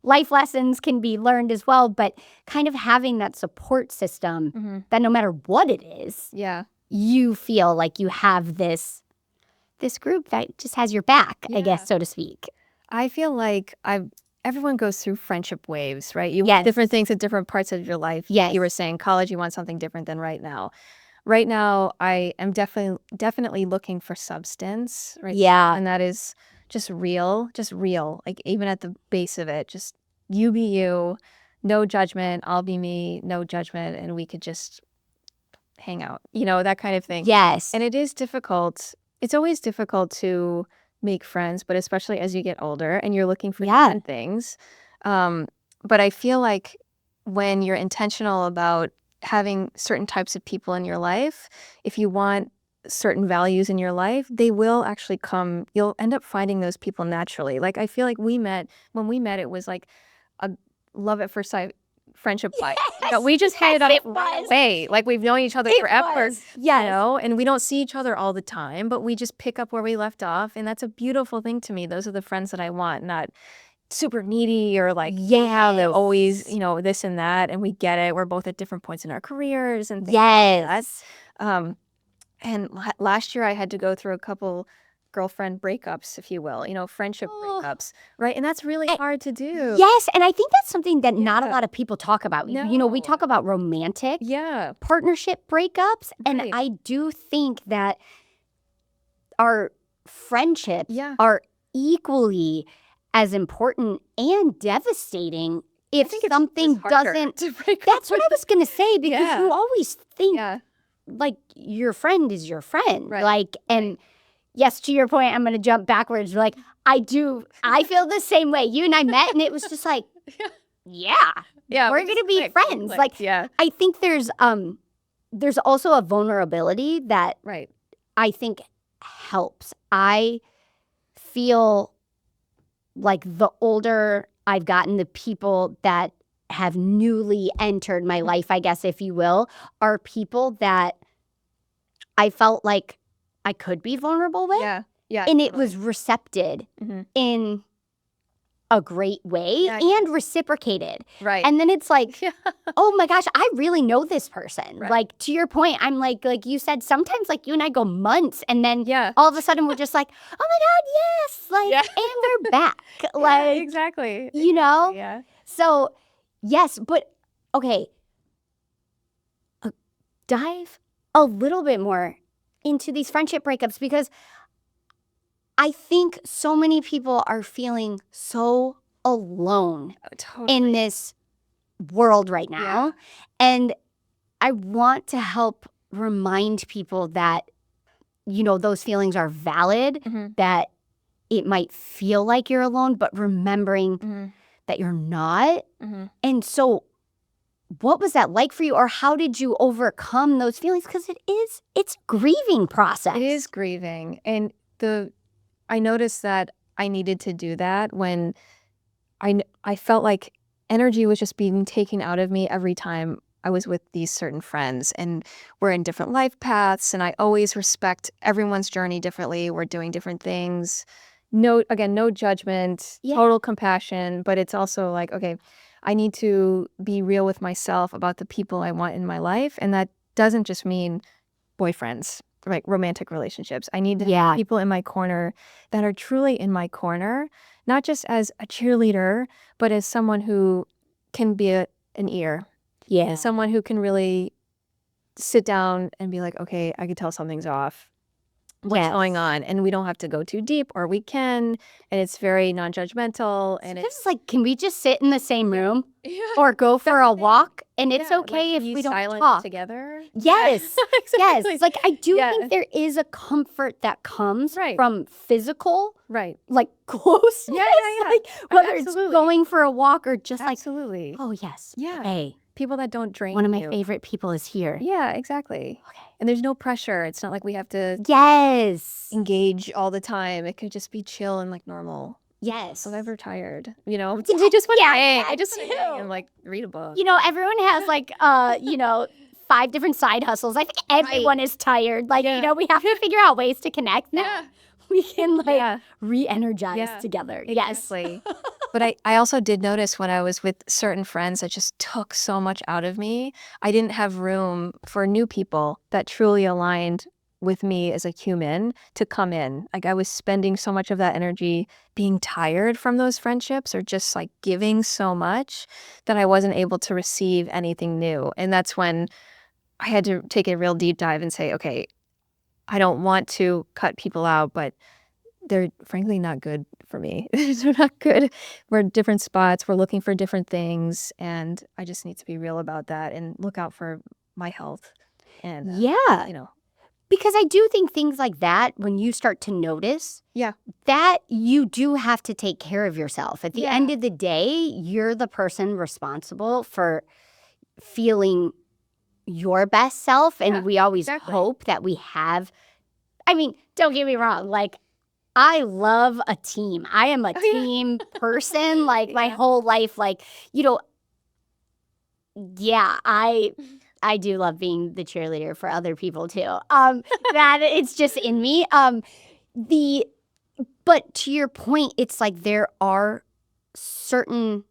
life lessons can be learned as well. But kind of having that support system that no matter what it is, you feel like you have this group that just has your back, I guess, so to speak. I feel like everyone goes through friendship waves, right? You want different things at different parts of your life. Yes. You were saying college, you want something different than right now. Right now, I am definitely looking for substance, right? Yeah. And that is just real, like even at the base of it, just you be you, no judgment, I'll be me, no judgment, and we could just hang out, that kind of thing. Yes. And it is difficult It's always difficult to make friends, but especially as you get older and you're looking for Yeah. different things. But I feel like when you're intentional about having certain types of people in your life, if you want certain values in your life, they will actually come. You'll end up finding those people naturally. Like I feel like when we met, it was like a love at first sight friendship vibe. Yes, We just hit it yes, up it right was. away. Like we've known each other It forever. was. Yes. And we don't see each other all the time, but we just pick up where we left off. And that's a beautiful thing to me. Those are the friends that I want, not super needy or like, they're always, this and that. And we get it. We're both at different points in our careers and things like that. Yes. And last year I had to go through a couple girlfriend breakups, if you will, friendship Oh. breakups, right? And that's really hard to do. Yes, and I think that's something that not a Yeah. lot of people talk about. We No. talk about romantic Yeah. partnership breakups, and Right. I do think that our friendships Yeah. are equally as important and devastating if I think it's something harder doesn't. to break up That's what with. I was gonna say, because Yeah. you always think Yeah. like your friend is your friend, Right. like, and yes, to your point, I'm gonna jump backwards. Like I feel the same way. You and I met, and it was just like, yeah, Yeah. we're gonna be friends. Like, yeah. I think there's also a vulnerability that Right. I think helps. I feel like the older I've gotten, the people that have newly entered my life, I guess, if you will, are people that I felt like I could be vulnerable with. Yeah. Yeah. And it was reciprocated Mhm. in a great way Yeah. and reciprocated. Right. And then it's like, Yeah. oh my gosh, I really know this person. Right. Like, to your point, I'm like you said, sometimes like you and I go months, and then Yeah. all of a sudden we're just like, oh my God, yes. Like, Yeah. and we're back. Yeah, Like, exactly. you know? Yeah. So, yes, but okay. Dive a little bit more into these friendship breakups, because I think so many people are feeling so alone Totally. in this world right now. Yeah. And I want to help remind people that, those feelings are valid, Mhm. that it might feel like you're alone, but remembering Mhm. that you're not. Mhm. And so what was that like for you, or how did you overcome those feelings? Because it's a grieving process. It is grieving. And I noticed that I needed to do that when I felt like energy was just being taken out of me every time I was with these certain friends. And we're in different life paths, and I always respect everyone's journey differently. We're doing different things. No judgment, Yeah. total compassion, but it's also like, okay, I need to be real with myself about the people I want in my life. And that doesn't just mean boyfriends, like romantic relationships. I need to have people in my corner that are truly in my corner, not just as a cheerleader, but as someone who can be an ear. Yeah. Someone who can really sit down and be like, okay, I can tell something's off. What's going on? And we don't have to go too deep, or we can. And it's very non-judgmental. And It's like, can we just sit in the same room yeah. or go for a walk? And it's Yeah, okay if be we don't silent talk. together. Yes. Yes. Exactly. Like, I do Yeah. think there is a comfort that comes Right. from physical, Right. like, closeness. Yeah. Like, whether Absolutely. it's going for a walk or just Absolutely. like, oh, yes. Yeah. Hey, People that don't drain one of my you. favorite people is here. Yeah, exactly. Okay. And there's no pressure. It's not like we have to Yes. engage all the time. It could just be chill and like normal. Yes. So I'm ever tired, I just want to hang. I just want to hang and like read a book. Everyone has like, 5 different side hustles. I think everyone is tired. Like, Yeah. we have to figure out ways to connect that Yeah. we can like Yeah. re-energize Yeah. together. Yes. Exactly. But I also did notice when I was with certain friends that just took so much out of me, I didn't have room for new people that truly aligned with me as a human to come in. Like I was spending so much of that energy being tired from those friendships, or just like giving so much, that I wasn't able to receive anything new. And that's when I had to take a real deep dive and say, okay, I don't want to cut people out, but they're frankly not good for me. They're not good. We're at different spots. We're looking for different things. And I just need to be real about that and look out for my health. And, Yeah. Because I do think things like that, when you start to notice, Yeah. that you do have to take care of yourself. At the Yeah. end of the day, you're the person responsible for feeling your best self. And Yeah, we always exactly. hope that we have. I mean, don't get me wrong. Like, I love a team. I am a Oh, yeah. team person. Like, my Yeah. whole life, like, yeah, I do love being the cheerleader for other people too. That it's just in me. But to your point, it's like there are certain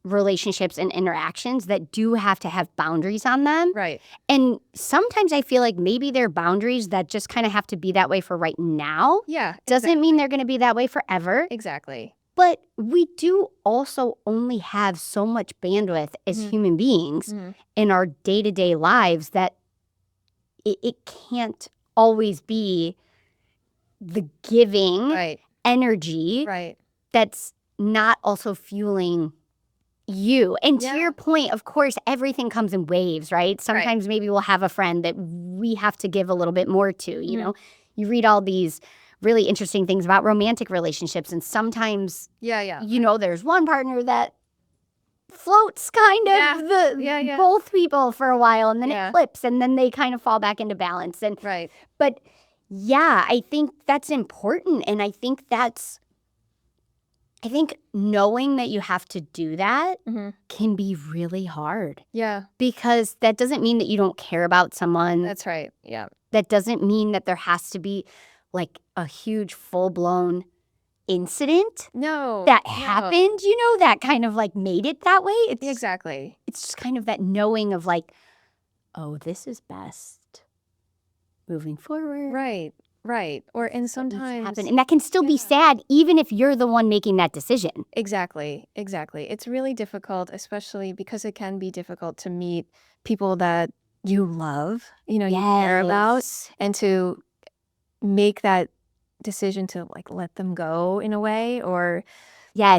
relationships and interactions that do have to have boundaries on them. Right. And sometimes I feel like maybe they're boundaries that just kind of have to be that way for right now. Yeah. Doesn't mean they're going to be that way forever. Exactly. But we do also only have so much bandwidth as human beings in our day-to-day lives that it can't always be the giving Right. energy Right. that's not also fueling you. And to your point, of course, everything comes in waves, right? Sometimes maybe we'll have a friend that we have to give a little bit more to, you know? You read all these really interesting things about romantic relationships, and sometimes, there's one partner that floats kind of both people for a while, and then it flips, and then they kind of fall back into balance. And but yeah, I think that's important, and I think knowing that you have to do that can be really hard. Yeah. Because that doesn't mean that you don't care about someone. That's right. Yeah. That doesn't mean that there has to be like a huge full-blown incident that happened, that kind of like made it that way. Exactly. It's just kind of that knowing of like, oh, this is best moving forward. Right. Right. And sometimes and that can still be sad even if you're the one making that decision. Exactly. It's really difficult, especially because it can be difficult to meet people that you love, you care about, and to make that decision to like let them go in a way, or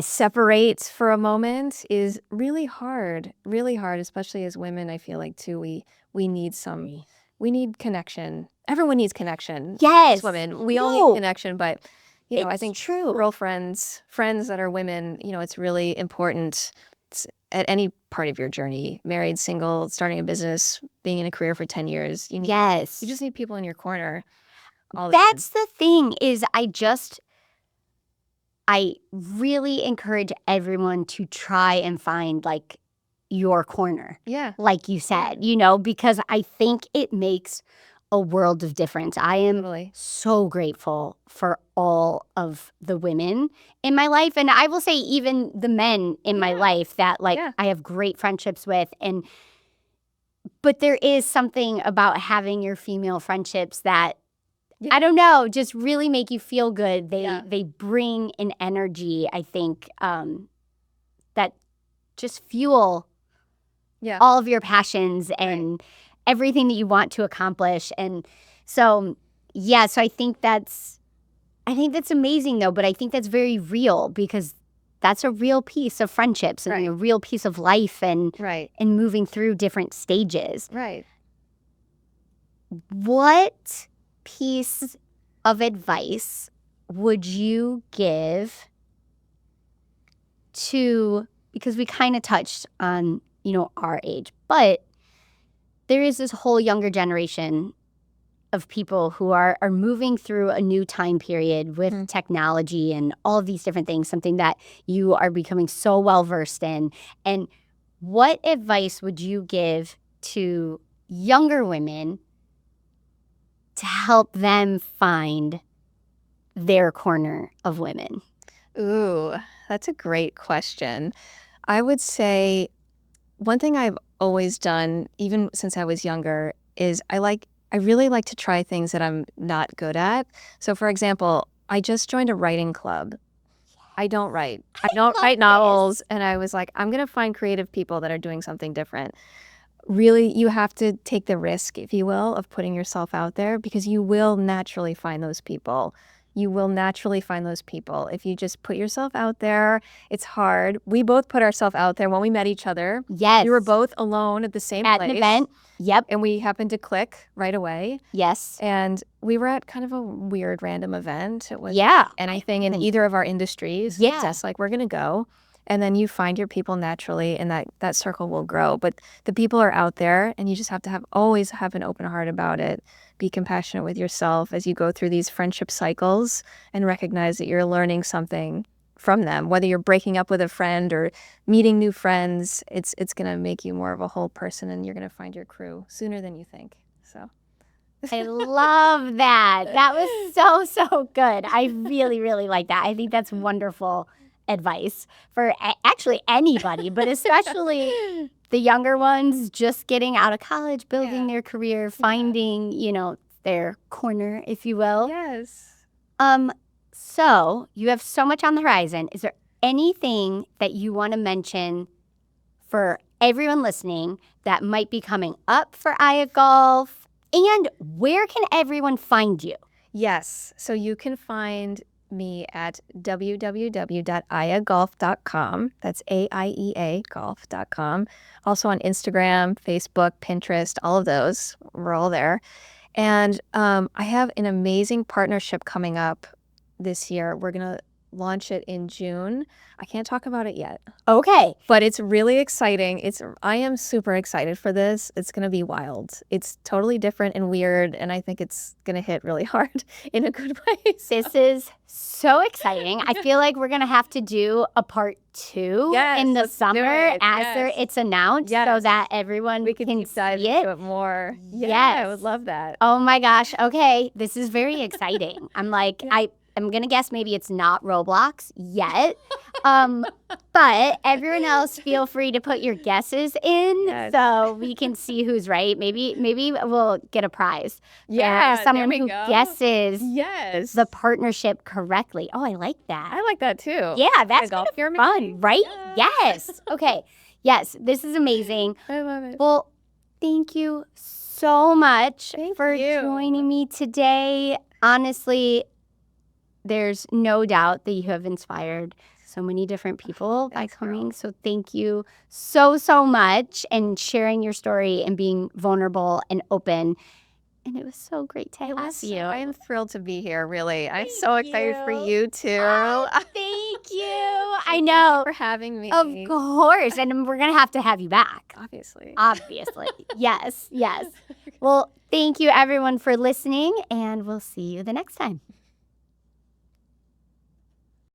separate for a moment is really hard, especially as women. I feel like too, we need connection. Everyone needs connection. Yes. As women, we all need connection, but I think true. Girlfriends, friends that are women, it's really important at any part of your journey, married, single, starting a business, being in a career for 10 years. You just need people in your corner. That's the thing is I really encourage everyone to try and find like your corner. Yeah. Like you said, because I think it makes a world of difference. I am so grateful for all of the women in my life. And I will say even the men in my life that I have great friendships with. But there is something about having your female friendships that, I don't know, just really make you feel good. They bring an energy, I think, that just fuel all of your passions and everything that you want to accomplish. And so, so I think that's amazing though, but I think that's very real because that's a real piece of friendships and a real piece of life and moving through different stages. Right. What piece of advice would you give to, because we kind of touched on, our age, but there is this whole younger generation of people who are moving through a new time period with technology and all of these different things, something that you are becoming so well versed in. And what advice would you give to younger women to help them find their corner of women? Ooh, that's a great question. I would say one thing I've always done, even since I was younger, is I really like to try things that I'm not good at. So for example, I just joined a writing club. I don't write. I don't write novels. And I was like, I'm going to find creative people that are doing something different. Really, you have to take the risk, if you will, of putting yourself out there because you will naturally find those people. you will naturally find those people. If you just put yourself out there, it's hard. We both put ourselves out there when we met each other. Yes. We were both alone at the same at place. an event. Yep. And we happened to click right away. Yes. And we were at kind of a weird random event. It was Yeah. anything in either of our industries. Yeah. Just like, we're going to go. And then you find your people naturally, and that circle will grow. But the people are out there, and you just have to always have an open heart about it. Be compassionate with yourself as you go through these friendship cycles, and recognize that you're learning something from them. Whether you're breaking up with a friend or meeting new friends, it's going to make you more of a whole person, and you're going to find your crew sooner than you think. So I love that. That was so good. I really, really like that. I think that's wonderful advice for actually anybody, but especially the younger ones just getting out of college, building their career, finding, their corner, if you will. Yes. So you have so much on the horizon. Is there anything that you want to mention for everyone listening that might be coming up for AIEA Golf? And where can everyone find you? Yes. So you can find me at www.aiegolf.com. That's AIEA golf.com. Also on Instagram, Facebook, Pinterest, all of those. We're all there. And I have an amazing partnership coming up this year. We're going to launch it in June. I can't talk about it yet. Okay. But it's really exciting. I am super excited for this. It's going to be wild. It's totally different and weird, and I think it's going to hit really hard in a good way. This is so exciting. I feel like we're going to have to do a part 2 in the summer as it's announced so that everyone can dive see into it more. Yes. Yeah, I would love that. Oh my gosh. Okay. This is very exciting. I'm like, I'm going to guess maybe it's not Roblox yet. But everyone else, feel free to put your guesses in so we can see who's right. Maybe we'll get a prize. Yeah, someone there we who go. guesses the partnership correctly. Oh, I like that. I like that too. Yeah, that's golf pyramid fun, right? Yeah. Yes. Okay. Yes, this is amazing. I love it. Well, thank you so much for you. joining me today. Honestly, there's no doubt that you have inspired so many different people by coming. So thank you so much and sharing your story and being vulnerable and open. And it was so great to have you. I am thrilled to be here, really. I'm so excited for you too. Thank you. I know. For having me. Of course. And we're going to have you back. Obviously. Yes. Well, thank you everyone for listening, and we'll see you the next time.